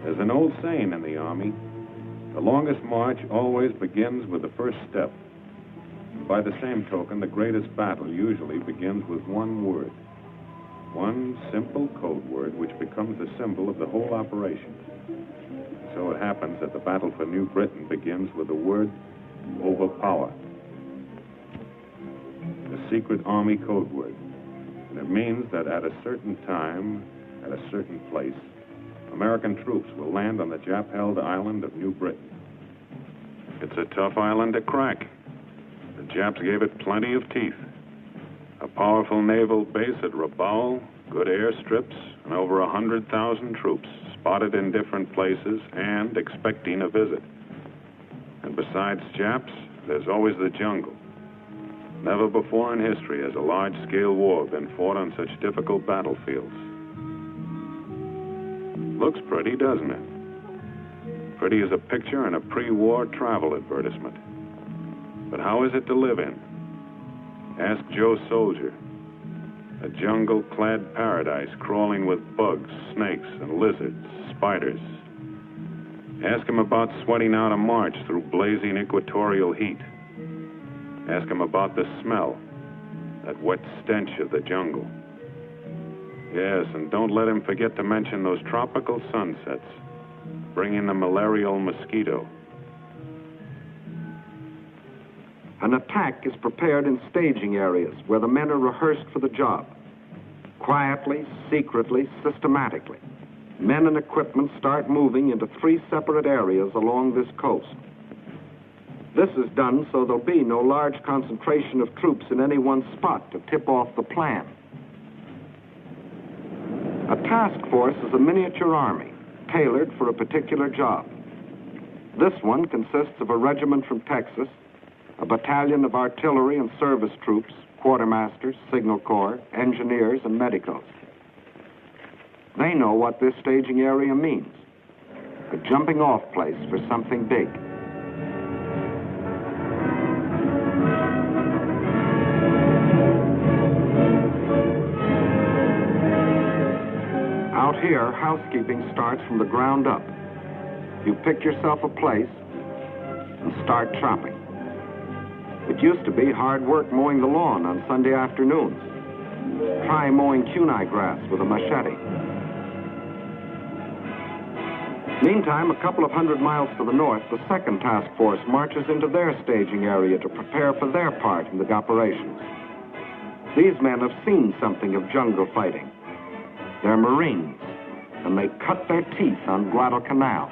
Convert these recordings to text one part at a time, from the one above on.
There's an old saying in the Army, the longest march always begins with the first step. By the same token, the greatest battle usually begins with one word. One simple code word which becomes the symbol of the whole operation. So it happens that the battle for New Britain begins with the word overpower. The secret Army code word. And it means that at a certain time, at a certain place, American troops will land on the Jap-held island of New Britain. It's a tough island to crack. The Japs gave it plenty of teeth. A powerful naval base at Rabaul, good airstrips, and over 100,000 troops spotted in different places and expecting a visit. And besides Japs, there's always the jungle. Never before in history has a large-scale war been fought on such difficult battlefields. Looks pretty, doesn't it? Pretty as a picture in a pre-war travel advertisement. But how is it to live in? Ask Joe Soldier. A jungle-clad paradise crawling with bugs, snakes, and lizards, spiders. Ask him about sweating out a march through blazing equatorial heat. Ask him about the smell, that wet stench of the jungle. Yes, and don't let him forget to mention those tropical sunsets, bringing the malarial mosquito. An attack is prepared in staging areas where the men are rehearsed for the job. Quietly, secretly, systematically, men and equipment start moving into 3 separate areas along this coast. This is done so there'll be no large concentration of troops in any one spot to tip off the plan. A task force is a miniature army, tailored for a particular job. This one consists of a regiment from Texas, a battalion of artillery and service troops, quartermasters, signal corps, engineers, and medicos. They know what this staging area means, a jumping-off place for something big. Out here, housekeeping starts from the ground up. You pick yourself a place and start chopping. It used to be hard work mowing the lawn on Sunday afternoons. Try mowing kunai grass with a machete. Meantime, a couple of 100 miles to the north, the second task force marches into their staging area to prepare for their part in the operations. These men have seen something of jungle fighting. They're Marines, and they cut their teeth on Guadalcanal.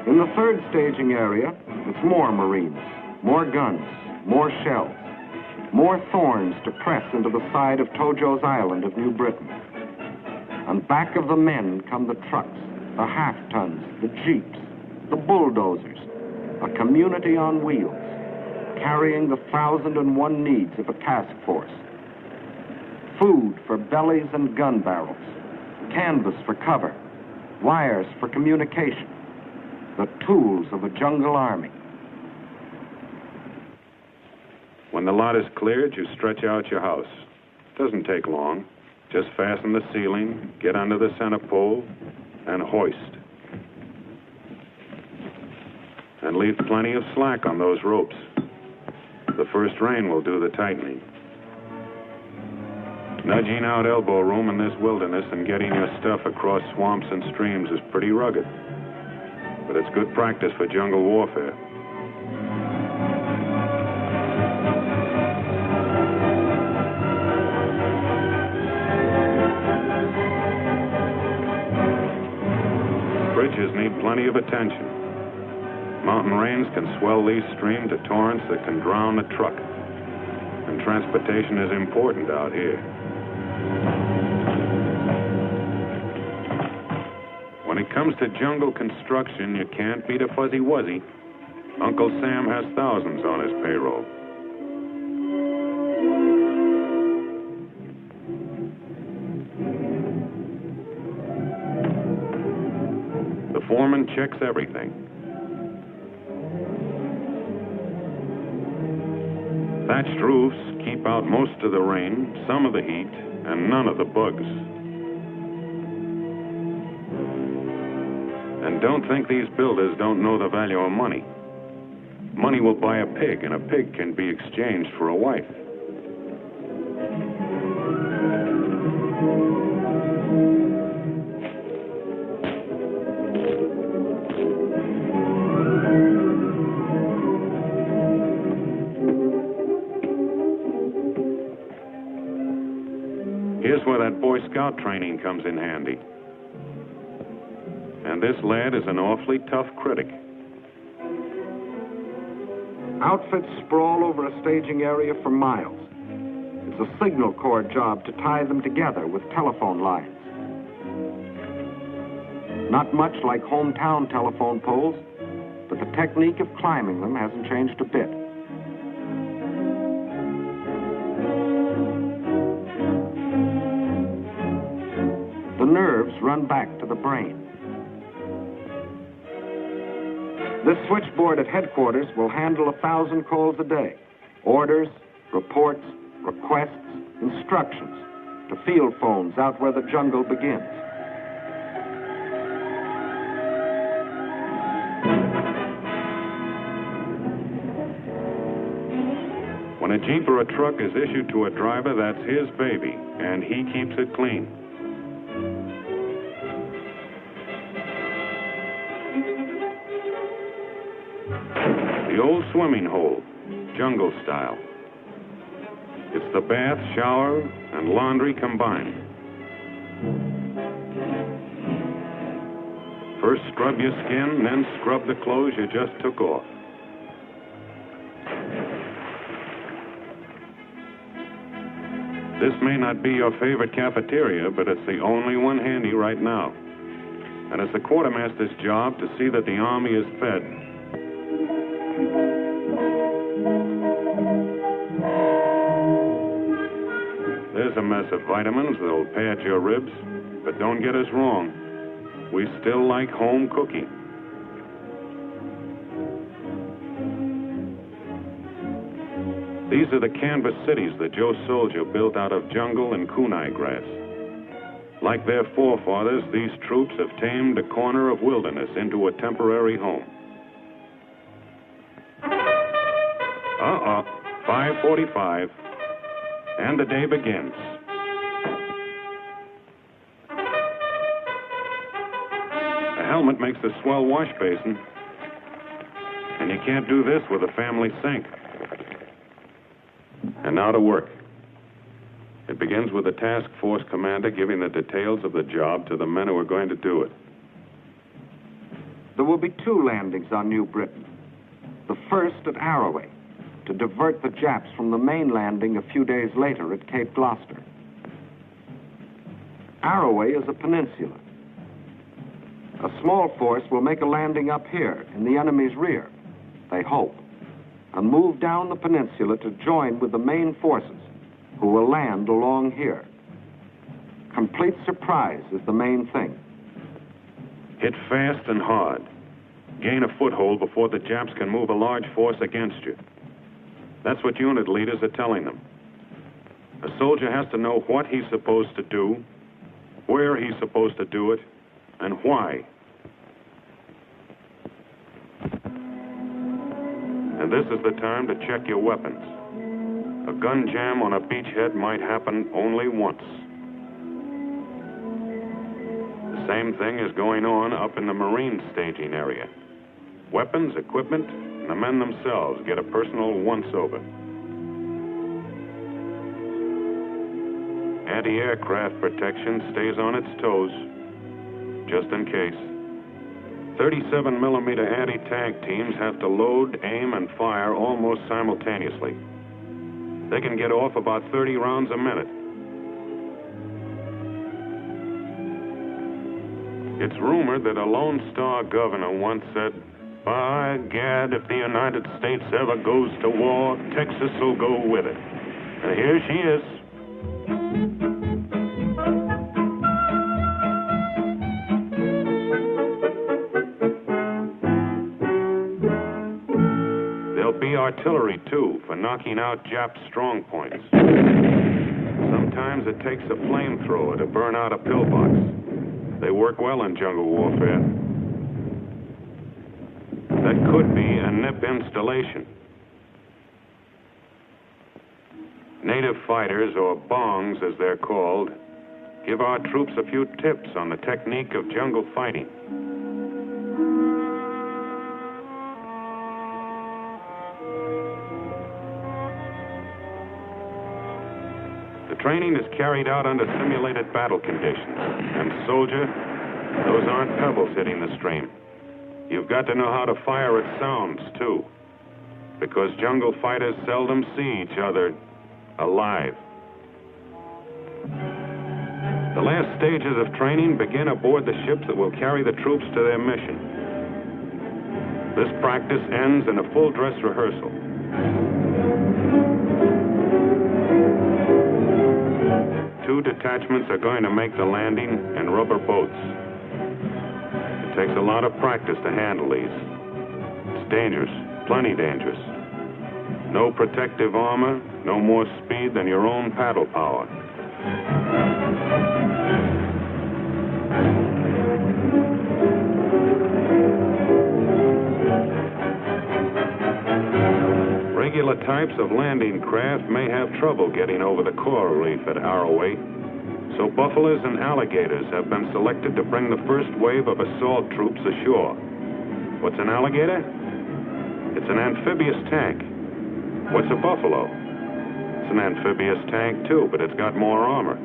In the third staging area, it's more Marines, more guns, more shells, more thorns to press into the side of Tojo's Island of New Britain. And back of the men come the trucks, the half-tons, the jeeps, the bulldozers, a community on wheels, carrying the 1,001 needs of a task force. Food for bellies and gun barrels, canvas for cover, wires for communication, the tools of a jungle army. When the lot is cleared, you stretch out your house. Doesn't take long. Just fasten the ceiling, get under the center pole, and hoist. And leave plenty of slack on those ropes. The first rain will do the tightening. Nudging out elbow room in this wilderness and getting your stuff across swamps and streams is pretty rugged. But it's good practice for jungle warfare. Bridges need plenty of attention. Mountain rains can swell these streams to torrents that can drown a truck. And transportation is important out here. When it comes to jungle construction, you can't beat a fuzzy-wuzzy. Uncle Sam has thousands on his payroll. The foreman checks everything. Thatched roofs keep out most of the rain, some of the heat, and none of the bugs. And don't think these builders don't know the value of money. Money will buy a pig, and a pig can be exchanged for a wife. Here's where that Boy Scout training comes in handy. And this lad is an awfully tough critic. Outfits sprawl over a staging area for miles. It's a signal corps job to tie them together with telephone lines. Not much like hometown telephone poles, but the technique of climbing them hasn't changed a bit. The nerves run back to the brain. This switchboard at headquarters will handle 1,000 calls a day. Orders, reports, requests, instructions to field phones out where the jungle begins. When a Jeep or a truck is issued to a driver, that's his baby, and he keeps it clean. The old swimming hole, jungle style. It's the bath, shower, and laundry combined. First scrub your skin, then scrub the clothes you just took off. This may not be your favorite cafeteria, but it's the only one handy right now. And it's the quartermaster's job to see that the Army is fed. There's a mess of vitamins that'll pad your ribs, but don't get us wrong. We still like home cooking. These are the canvas cities that Joe Soldier built out of jungle and kunai grass. Like their forefathers, these troops have tamed a corner of wilderness into a temporary home. 5:45, and the day begins. A helmet makes a swell wash basin, and you can't do this with a family sink. And now to work. It begins with the task force commander giving the details of the job to the men who are going to do it. There will be 2 landings on New Britain. The first at Arroway, to divert the Japs from the main landing a few days later at Cape Gloucester. Arroway is a peninsula. A small force will make a landing up here in the enemy's rear, they hope, and move down the peninsula to join with the main forces, who will land along here. Complete surprise is the main thing. Hit fast and hard. Gain a foothold before the Japs can move a large force against you. That's what unit leaders are telling them. A soldier has to know what he's supposed to do, where he's supposed to do it, and why. And this is the time to check your weapons. A gun jam on a beachhead might happen only once. The same thing is going on up in the Marine staging area. Weapons, equipment, and the men themselves get a personal once-over. Anti-aircraft protection stays on its toes, just in case. 37mm anti-tank teams have to load, aim, and fire almost simultaneously. They can get off about 30 rounds a minute. It's rumored that a Lone Star governor once said, "By gad, if the United States ever goes to war, Texas will go with it." And here she is. There'll be artillery, too, for knocking out Jap strong points. Sometimes it takes a flamethrower to burn out a pillbox. They work well in jungle warfare. That could be a NIP installation. Native fighters, or bongs as they're called, give our troops a few tips on the technique of jungle fighting. The training is carried out under simulated battle conditions. And soldier, those aren't pebbles hitting the stream. You've got to know how to fire at sounds, too, because jungle fighters seldom see each other alive. The last stages of training begin aboard the ships that will carry the troops to their mission. This practice ends in a full dress rehearsal. Two detachments are going to make the landing in rubber boats. It takes a lot of practice to handle these. It's dangerous, plenty dangerous. No protective armor, no more speed than your own paddle power. Regular types of landing craft may have trouble getting over the coral reef at Arroway, so buffaloes and alligators have been selected to bring the first wave of assault troops ashore. What's an alligator? It's an amphibious tank. What's a buffalo? It's an amphibious tank, too, but it's got more armor.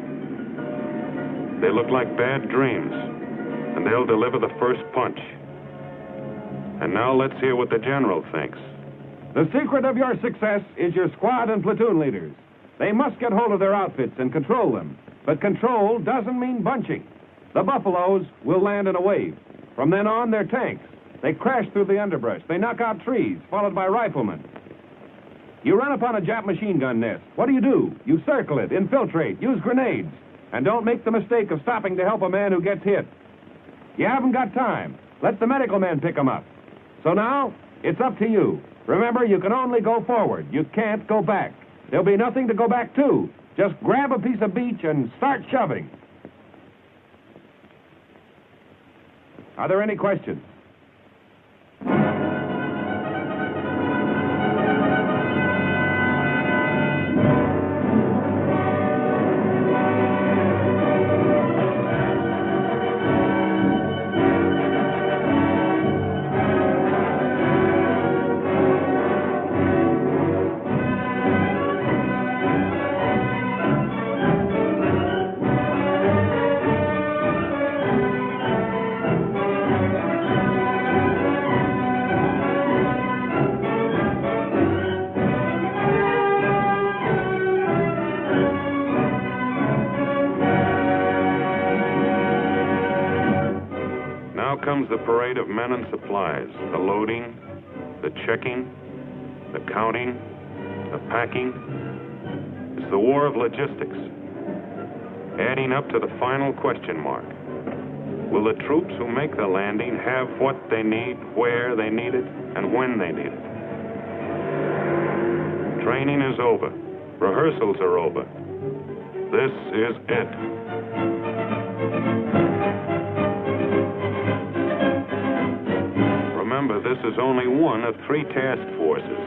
They look like bad dreams, and they'll deliver the first punch. And now let's hear what the general thinks. The secret of your success is your squad and platoon leaders. They must get hold of their outfits and control them. But control doesn't mean bunching. The buffaloes will land in a wave. From then on, they're tanks. They crash through the underbrush. They knock out trees, followed by riflemen. You run upon a Jap machine gun nest. What do? You circle it, infiltrate, use grenades. And don't make the mistake of stopping to help a man who gets hit. You haven't got time. Let the medical men pick him up. So now, it's up to you. Remember, you can only go forward. You can't go back. There'll be nothing to go back to. Just grab a piece of beach and start shoving. Are there any questions? Comes the parade of men and supplies, the loading, the checking, the counting, the packing. It's the war of logistics, adding up to the final question mark. Will the troops who make the landing have what they need, where they need it, and when they need it? Training is over. Rehearsals are over. This is it. Remember, this is only one of 3 task forces,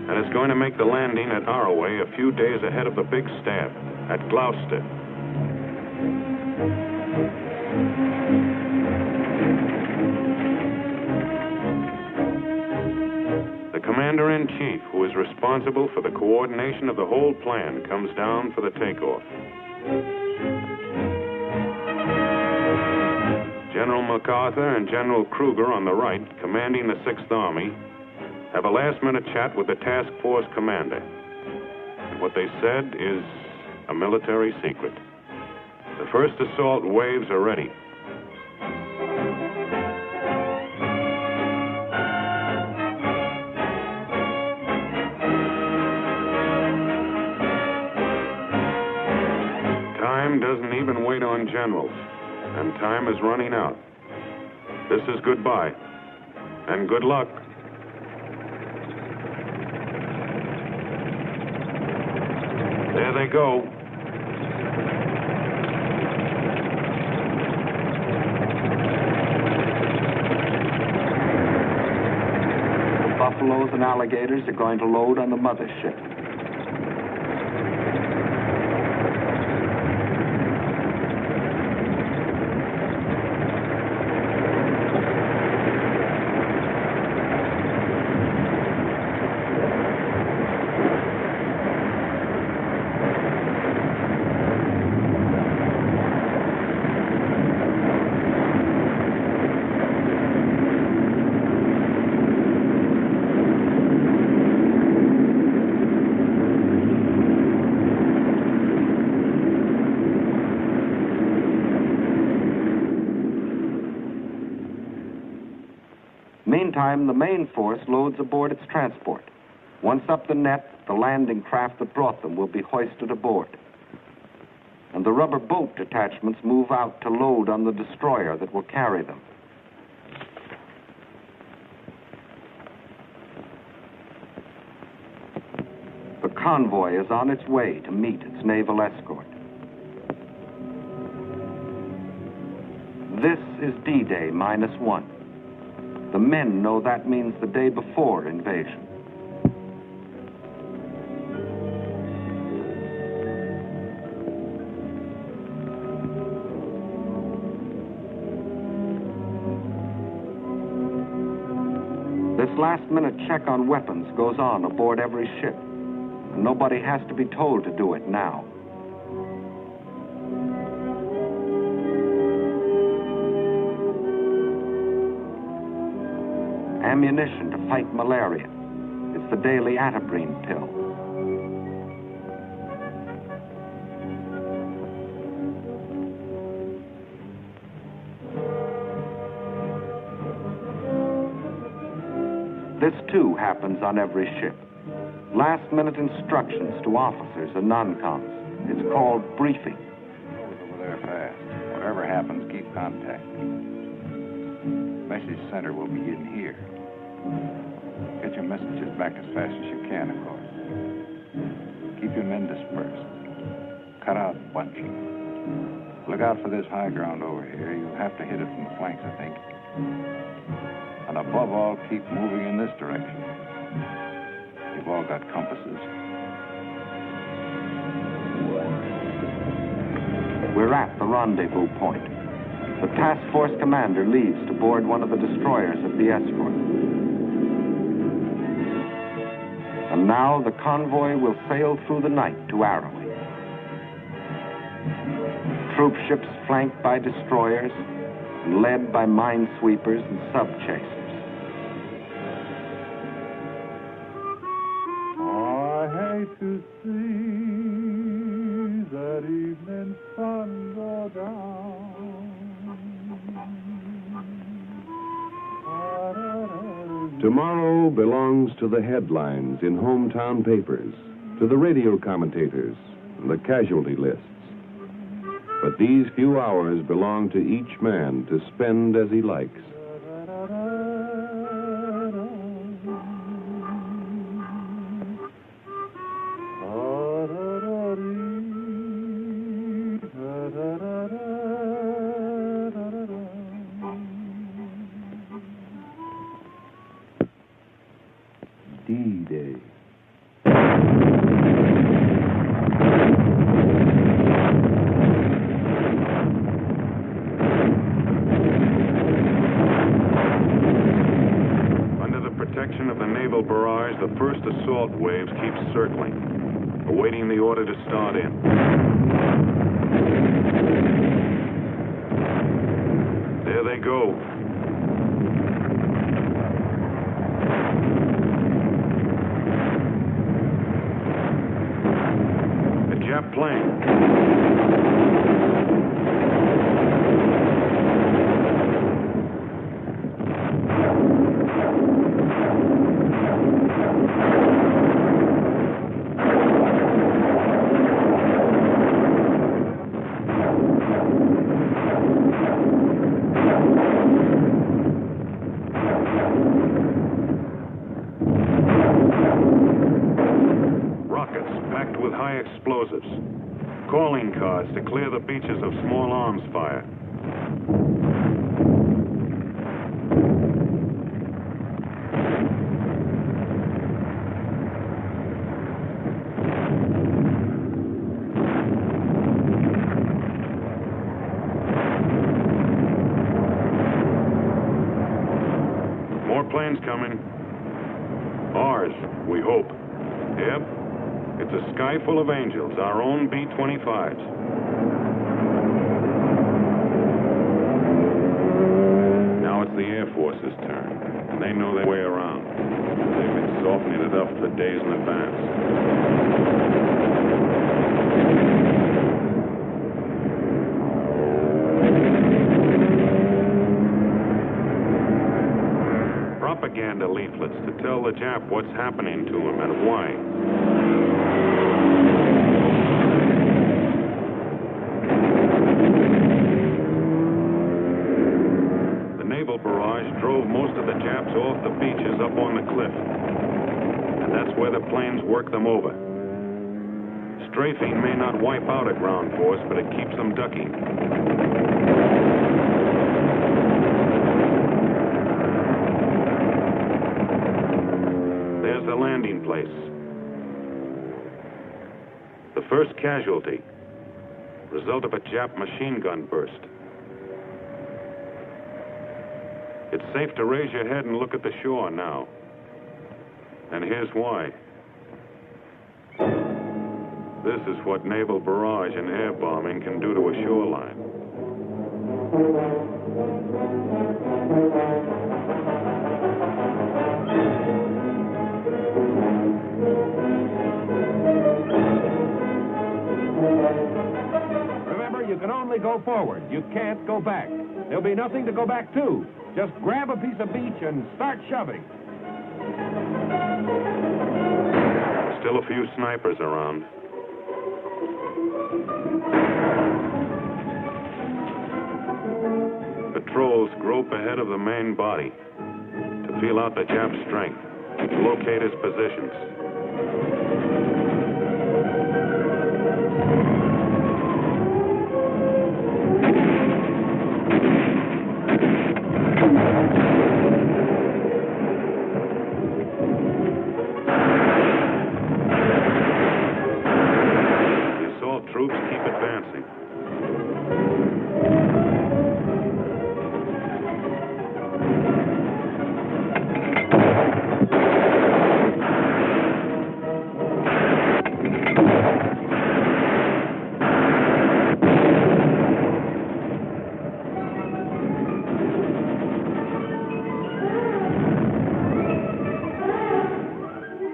and it's going to make the landing at Arroway a few days ahead of the big staff at Gloucester. The commander-in-chief, who is responsible for the coordination of the whole plan, comes down for the takeoff. General MacArthur and General Kruger on the right, commanding the 6th Army, have a last-minute chat with the task force commander. And what they said is a military secret. The first assault waves are ready. Time doesn't even wait on generals. And time is running out. This is goodbye, and good luck. There they go. The buffaloes and alligators are going to load on the mothership. Meantime, the main force loads aboard its transport. Once up the net, the landing craft that brought them will be hoisted aboard. And the rubber boat detachments move out to load on the destroyer that will carry them. The convoy is on its way to meet its naval escort. This is D-Day -1. The men know that means the day before invasion. This last-minute check on weapons goes on aboard every ship, and nobody has to be told to do it now. Ammunition to fight malaria. It's the daily atabrine pill. This too happens on every ship. Last-minute instructions to officers and non-coms. It's called briefing. Over there fast. Whatever happens, keep contact. Message center will begin here. Get your messages back as fast as you can, of course. Keep your men dispersed. Cut out bunching. Look out for this high ground over here. You'll have to hit it from the flanks, I think. And above all, keep moving in this direction. You've all got compasses. We're at the rendezvous point. The task force commander leaves to board one of the destroyers of the escort. And now the convoy will sail through the night to Arroway. Troop ships flanked by destroyers and led by minesweepers and sub-chasers. I hate to see that evening sun go down. Tomorrow belongs to the headlines in hometown papers, to the radio commentators, and the casualty lists. But these few hours belong to each man to spend as he likes. D-Day. Under the protection of the naval barrage, the first assault waves keep circling, awaiting the order to start in. There they go. Jap plane. Rockets packed with high explosives calling cards to clear the beaches of small arms fire. More planes coming. Ours, we hope. Yep. It's a sky full of angels, our own B-25s. Now it's the Air Force's turn, and they know their way around. They've been softening it up for days in advance. Propaganda leaflets to tell the Jap what's happening to him and why. The naval barrage drove most of the Japs off the beaches up on the cliff. And that's where the planes work them over. Strafing may not wipe out a ground force, but it keeps them ducking. There's the landing place. The first casualty, result of a Jap machine gun burst. It's safe to raise your head and look at the shore now. And here's why. This is what naval barrage and air bombing can do to a shoreline. Remember, you can only go forward. You can't go back. There'll be nothing to go back to. Just grab a piece of beach and start shoving. Still a few snipers around. Patrols grope ahead of the main body to feel out the Jap's strength, to locate his positions. The assault troops keep advancing.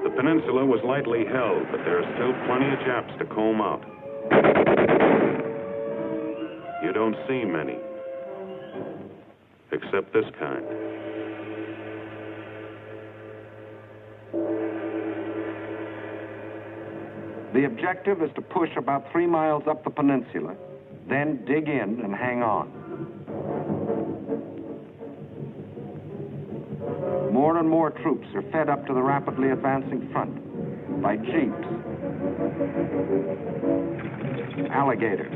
The peninsula was lightly held, but there are still plenty of Japs to comb out. You don't see many, except this kind. The objective is to push about 3 miles up the peninsula, then dig in and hang on. More and more troops are fed up to the rapidly advancing front by jeeps, alligators,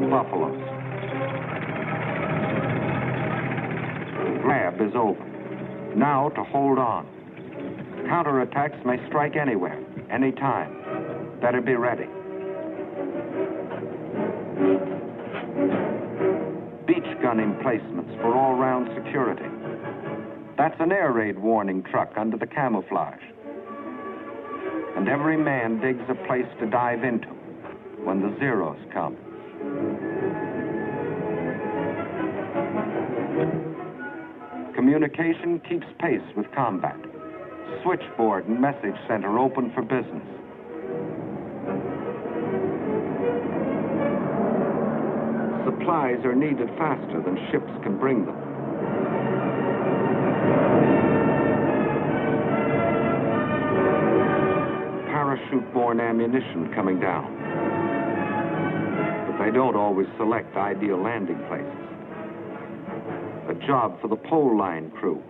buffaloes. The grab is over. Now to hold on. Counterattacks may strike anywhere, anytime. Better be ready. Beach gun emplacements for all-round security. That's an air raid warning truck under the camouflage. And every man digs a place to dive into when the Zeros come. Communication keeps pace with combat. Switchboard and message center open for business. Supplies are needed faster than ships can bring them. Parachute-borne ammunition coming down. But they don't always select ideal landing places. A job for the pole line crew.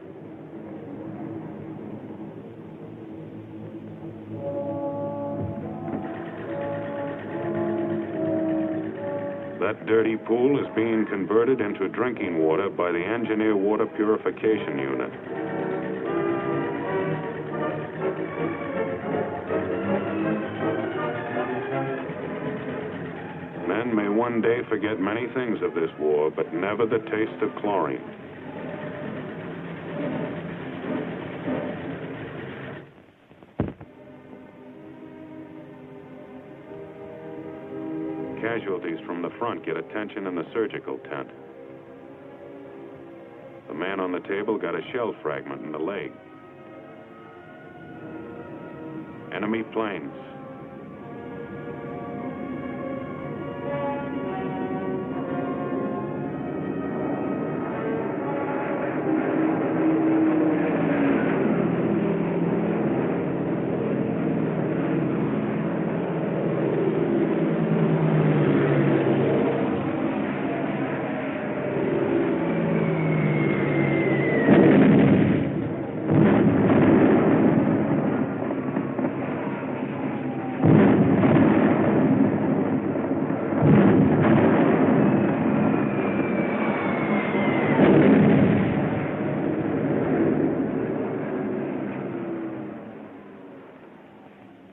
That dirty pool is being converted into drinking water by the Engineer Water Purification Unit. Men may one day forget many things of this war, but never the taste of chlorine. Casualties from the front get attention in the surgical tent. The man on the table got a shell fragment in the leg. Enemy planes.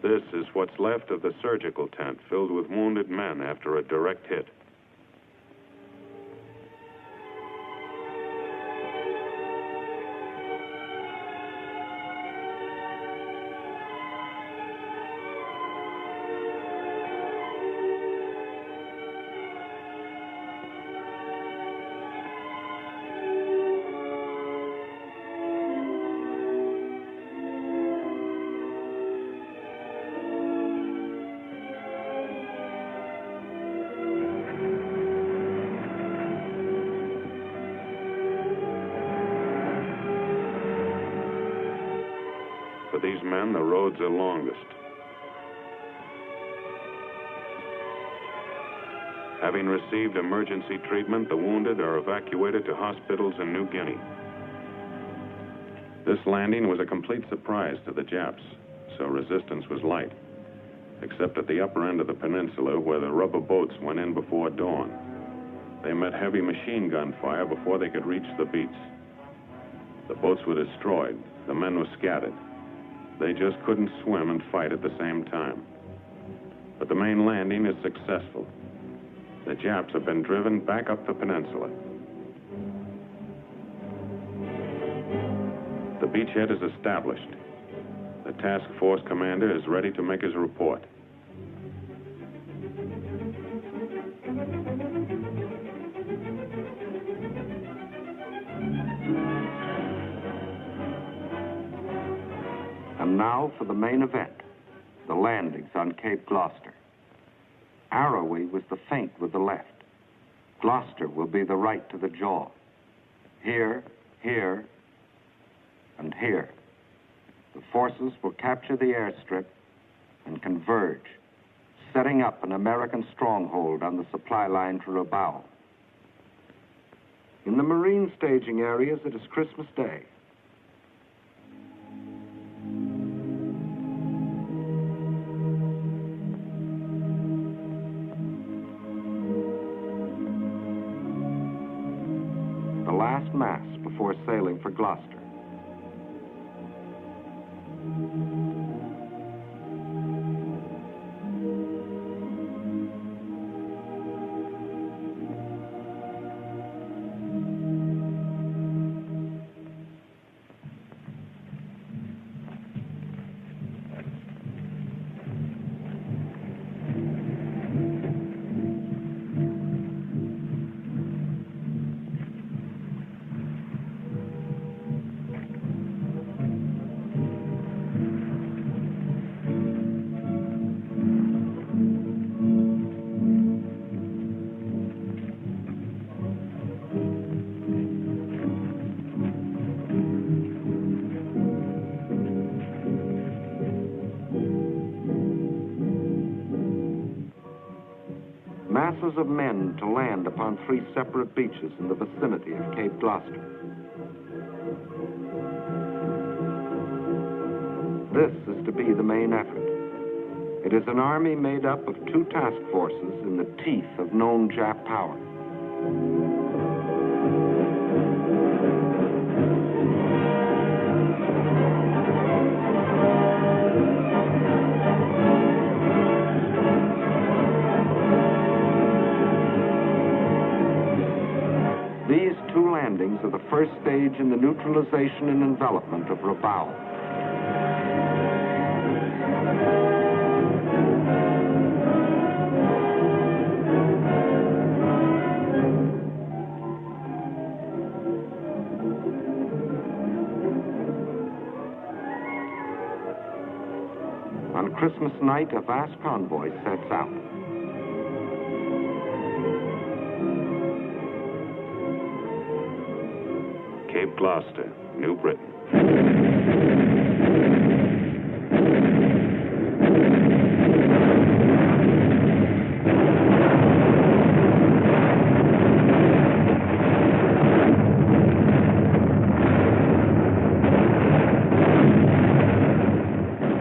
This is what's left of the surgical tent filled with wounded men after a direct hit. For these men, the roads are longest. Having received emergency treatment, the wounded are evacuated to hospitals in New Guinea. This landing was a complete surprise to the Japs, so resistance was light, except at the upper end of the peninsula where the rubber boats went in before dawn. They met heavy machine gun fire before they could reach the beach. The boats were destroyed. The men were scattered. They just couldn't swim and fight at the same time. But the main landing is successful. The Japs have been driven back up the peninsula. The beachhead is established. The task force commander is ready to make his report. And now for the main event, the landings on Cape Gloucester. Arrowey was the feint with the left. Gloucester will be the right to the jaw. Here, here, and here. The forces will capture the airstrip and converge, setting up an American stronghold on the supply line to Rabaul. In the Marine staging areas, it is Christmas Day. The last mass before sailing for Gloucester. Masses of men to land upon 3 separate beaches in the vicinity of Cape Gloucester. This is to be the main effort. It is an army made up of 2 task forces in the teeth of known Jap power. These 2 landings are the first stage in the neutralization and envelopment of Rabaul. On Christmas night, a vast convoy sets out. Cape Gloucester, New Britain.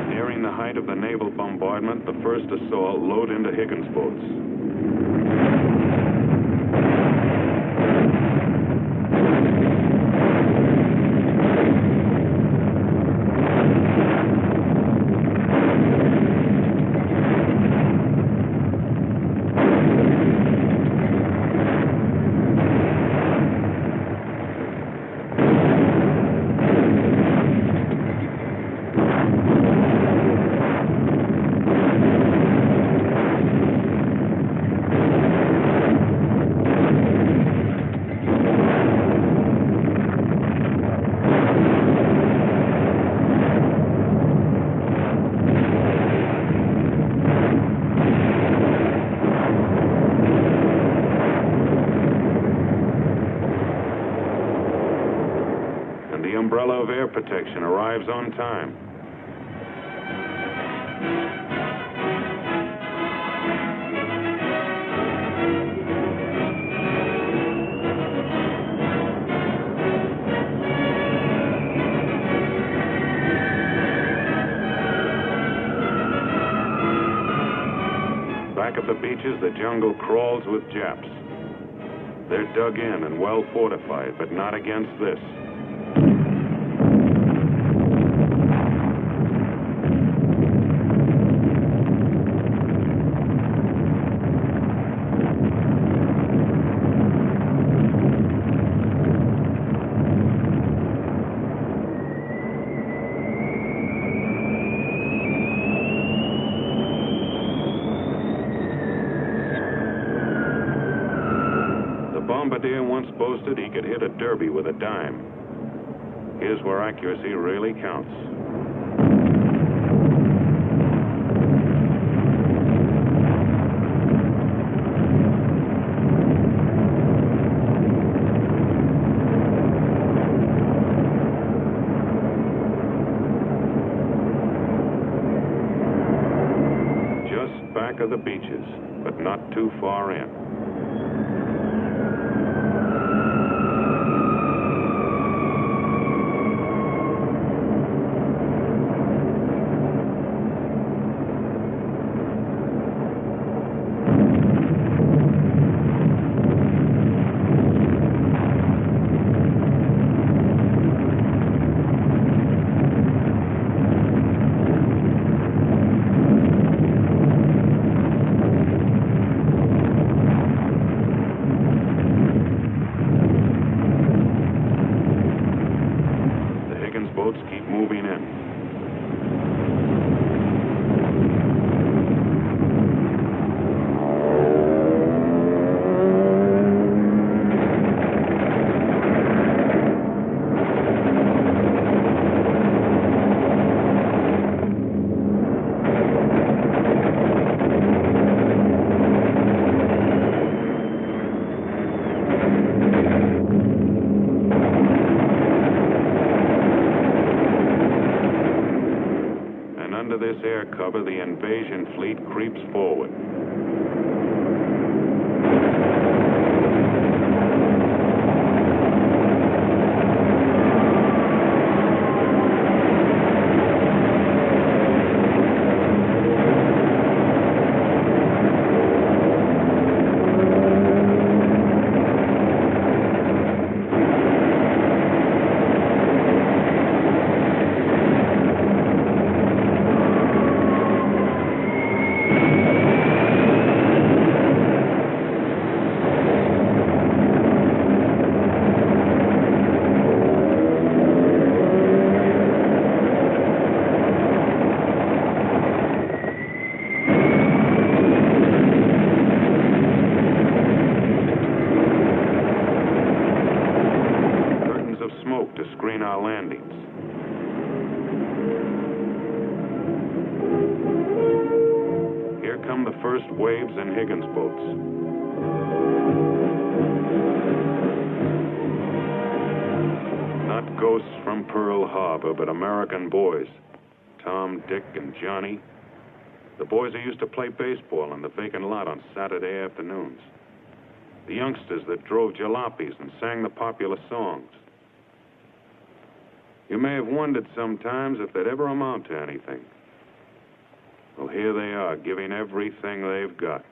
Nearing the height of the naval bombardment, the first assault load into Higgins boats. The umbrella of air protection arrives on time. Back at the beaches, the jungle crawls with Japs. They're dug in and well fortified, but not against this. Bombardier once boasted he could hit a derby with a dime. Here's where accuracy really counts. Just back of the beaches, but not too far in. Boats keep moving in. Under this air cover, the invasion fleet creeps forward. the first waves in Higgins boats. Not ghosts from Pearl Harbor, but American boys. Tom, Dick, and Johnny. The boys who used to play baseball in the vacant lot on Saturday afternoons. The youngsters that drove jalopies and sang the popular songs. You may have wondered sometimes if they'd ever amount to anything. Well, here they are, giving everything they've got.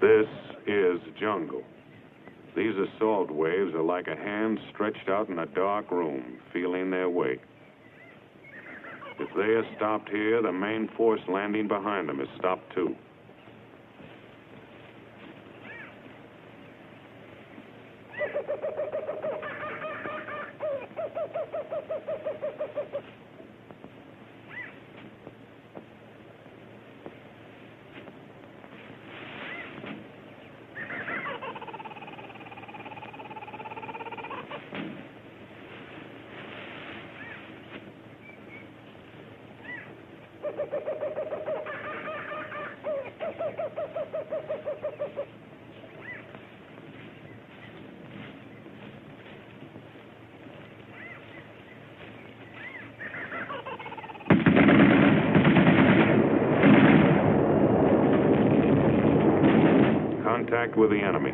This is jungle. These assault waves are like a hand stretched out in a dark room, feeling their way. If they are stopped here, the main force landing behind them is stopped too. Contact with the enemy.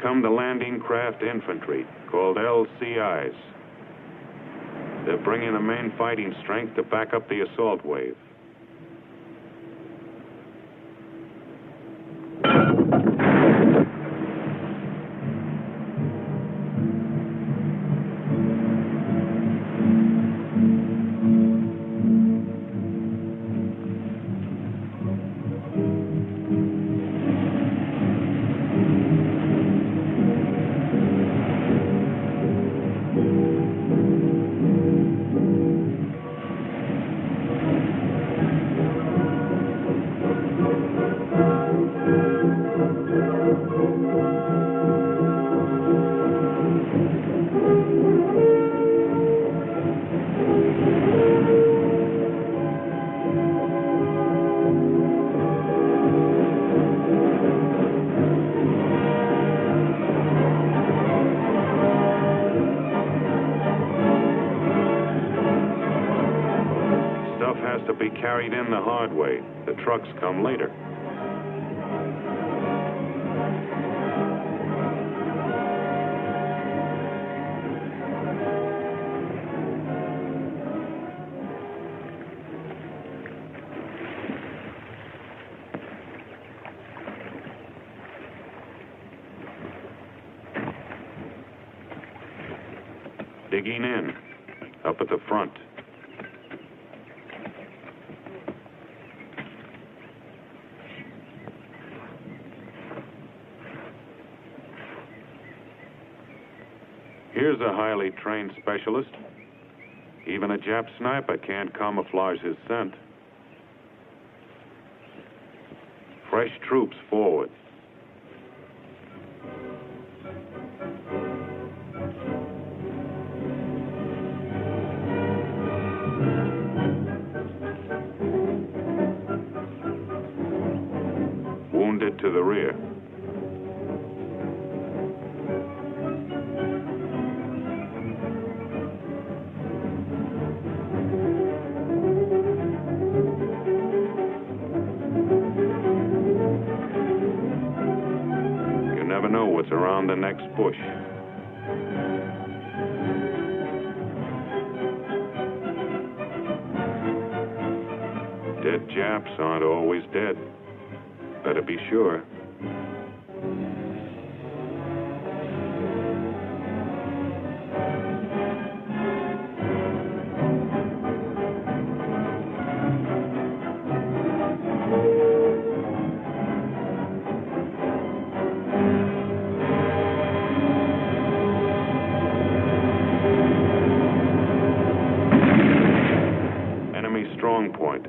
Come the landing craft infantry, called LCIs. They're bringing the main fighting strength to back up the assault wave. To be carried in the hard way. The trucks come later. Digging in, up at the front. Here's a highly trained specialist. Even a Jap sniper can't camouflage his scent. Fresh troops forward. Wounded to the rear. Never know what's around the next bush. Dead Japs aren't always dead. Better be sure. Enemy strong point.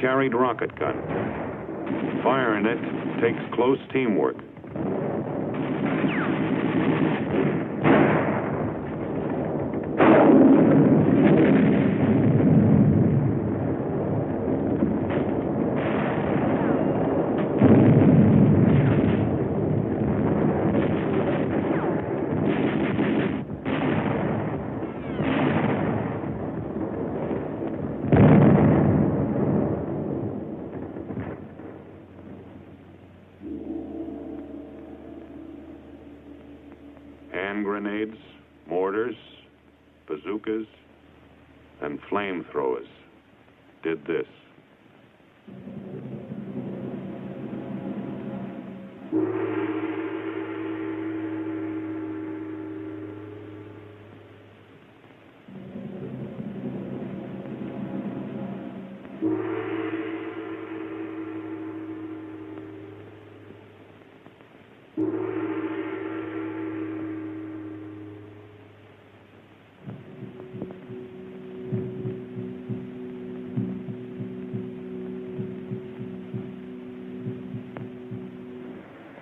Carried rocket gun. Firing it takes close teamwork. Hand grenades, mortars, bazookas, and flamethrowers did this.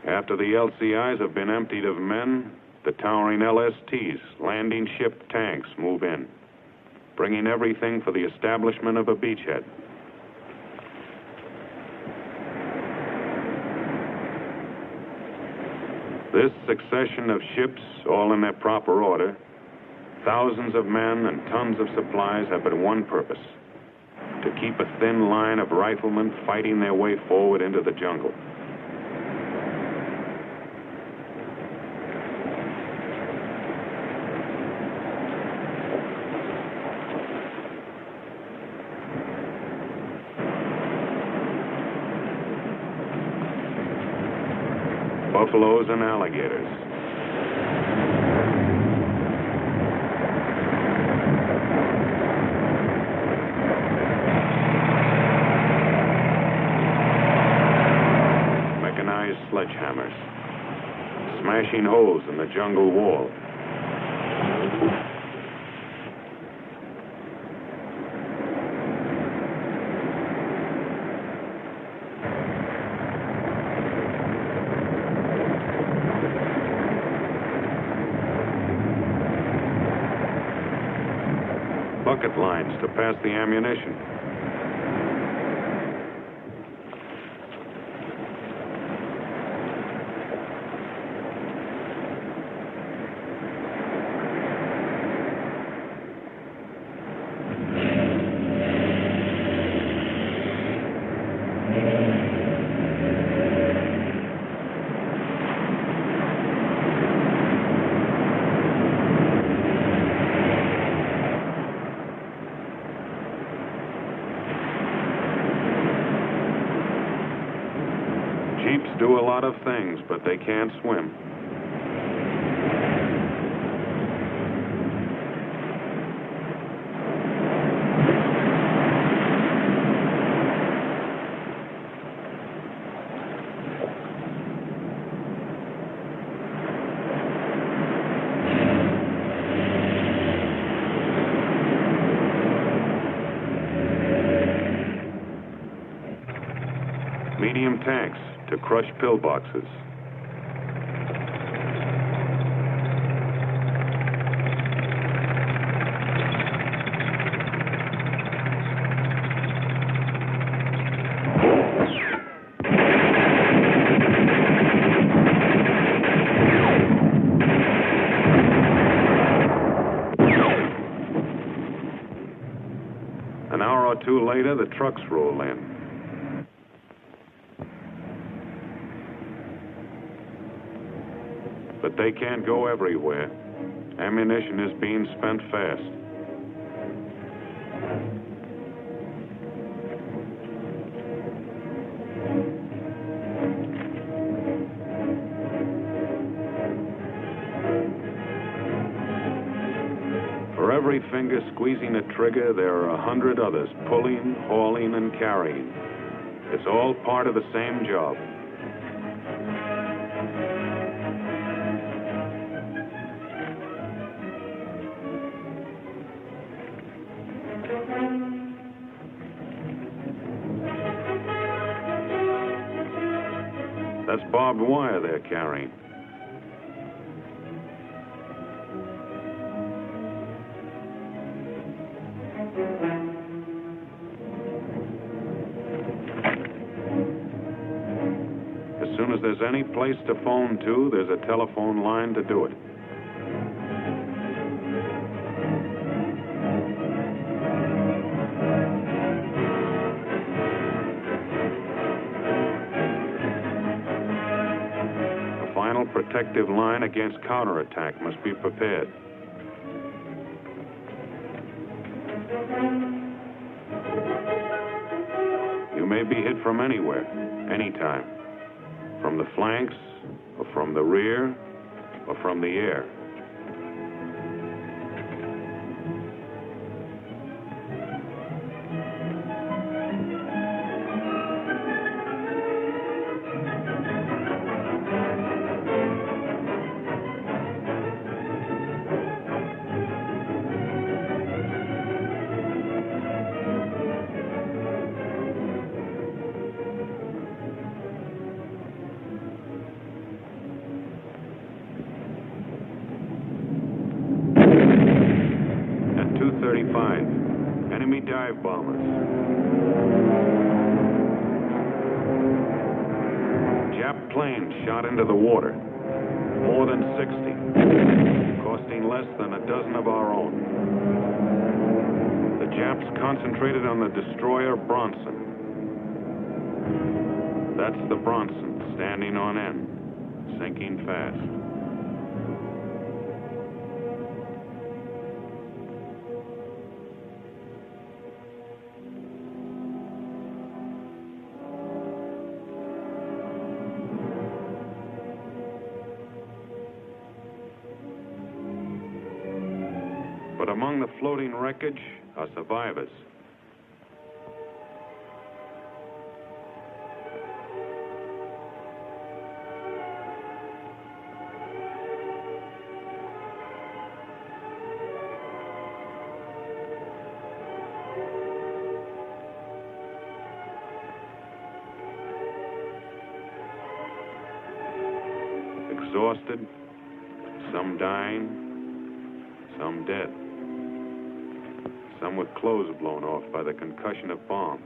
After the LCIs have been emptied of men, the towering LSTs, landing ship tanks, move in, bringing everything for the establishment of a beachhead. This succession of ships, all in their proper order, thousands of men and tons of supplies have but one purpose: to keep a thin line of riflemen fighting their way forward into the jungle. Buffaloes and alligators. Mechanized sledgehammers, smashing holes in the jungle wall. Bucket lines to pass the ammunition. Jeeps do a lot of things, but they can't swim. medium tanks to crush pillboxes. An hour or two later, the trucks roll in. But they can't go everywhere. Ammunition is being spent fast. For every finger squeezing a trigger, there are 100 others pulling, hauling, and carrying. It's all part of the same job. That's barbed wire they're carrying. As soon as there's any place to phone to, there's a telephone line to do it. Protective line against counterattack must be prepared. You may be hit from anywhere, anytime. From the flanks, or from the rear, or from the air. Enemy dive bombers. Jap planes shot into the water. More than 60. Costing less than a dozen of our own. The Japs concentrated on the destroyer Bronson. That's the Bronson standing on end, sinking fast. But among the floating wreckage are survivors. Exhausted, some dying, some dead. Some with clothes blown off by the concussion of bombs.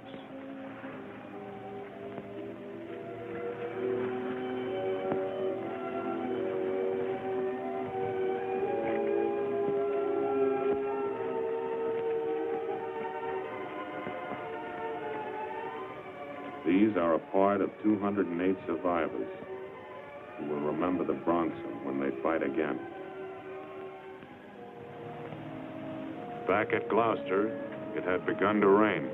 These are a part of 208 survivors who will remember the Bronson when they fight again. Back at Gloucester, it had begun to rain.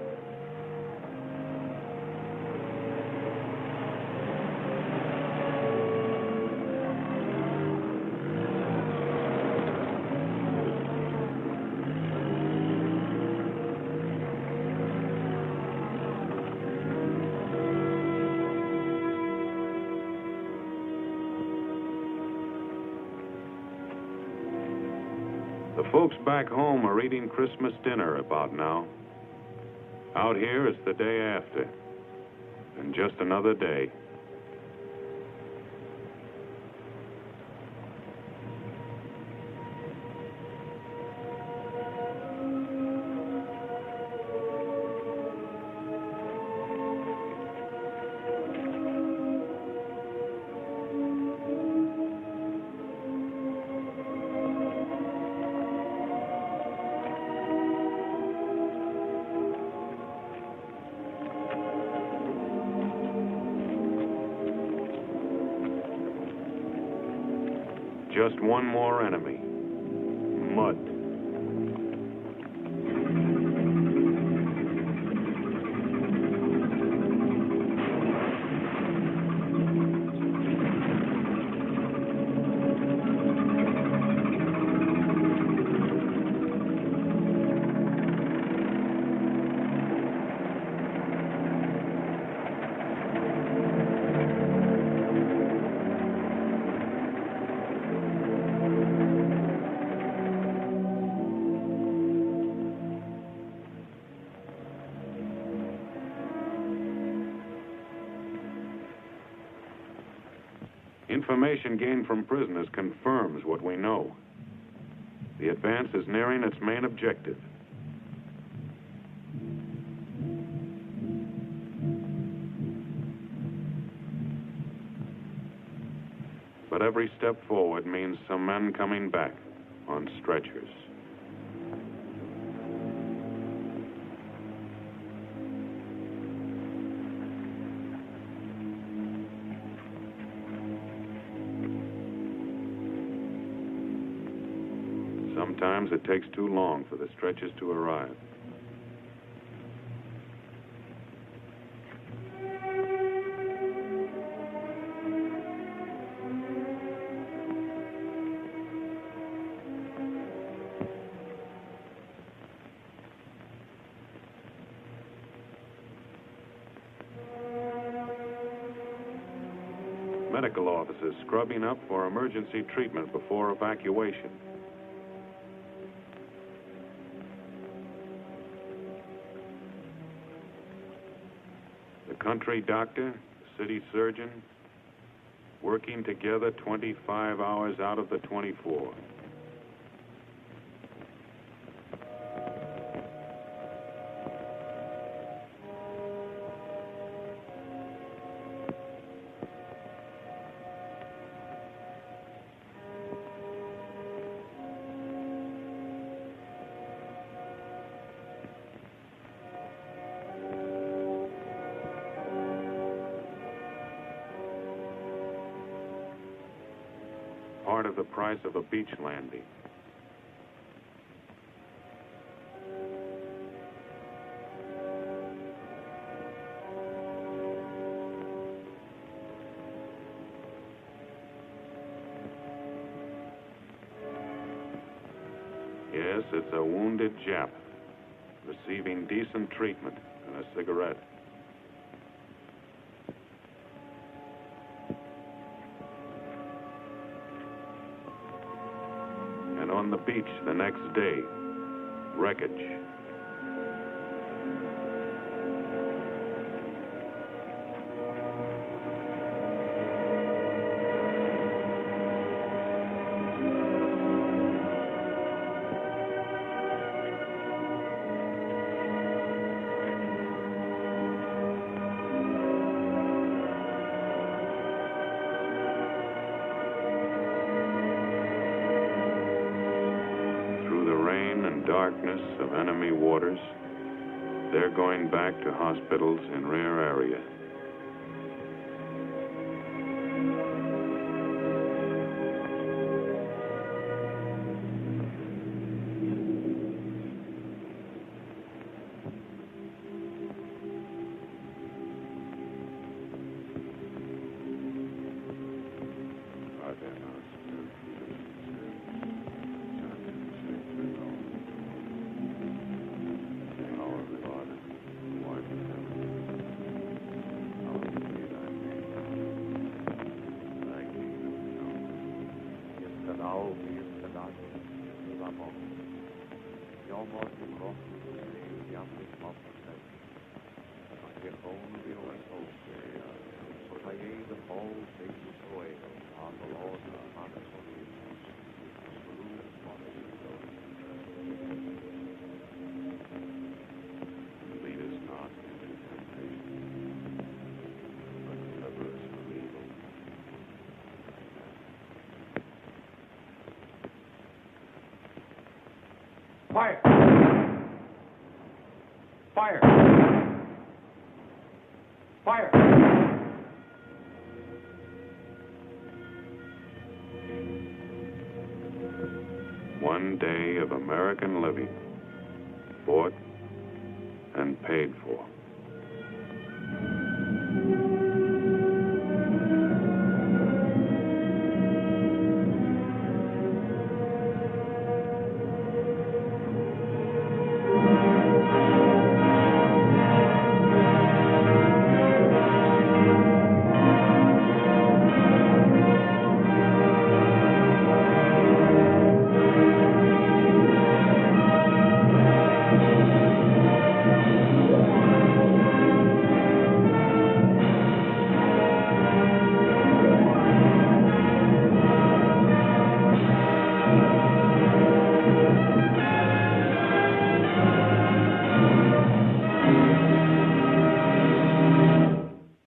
The folks back home are eating Christmas dinner about now. Out here, it's the day after. And just another day. Just one more enemy. Mud. Information gained from prisoners confirms what we know. The advance is nearing its main objective. But every step forward means some men coming back on stretchers. Sometimes it takes too long for the stretchers to arrive. Medical officers scrubbing up for emergency treatment before evacuation. The country doctor, the city surgeon, working together 25 hours out of the 24. Part of the price of a beach landing. Yes, it's a wounded Jap, receiving decent treatment and a cigarette. On the beach the next day, wreckage. Darkness of enemy waters, they're going back to hospitals in rear area. Only Lead us not into temptation, but deliver us from evil. Fire! Fire! Fire! One day of American living, bought and paid for.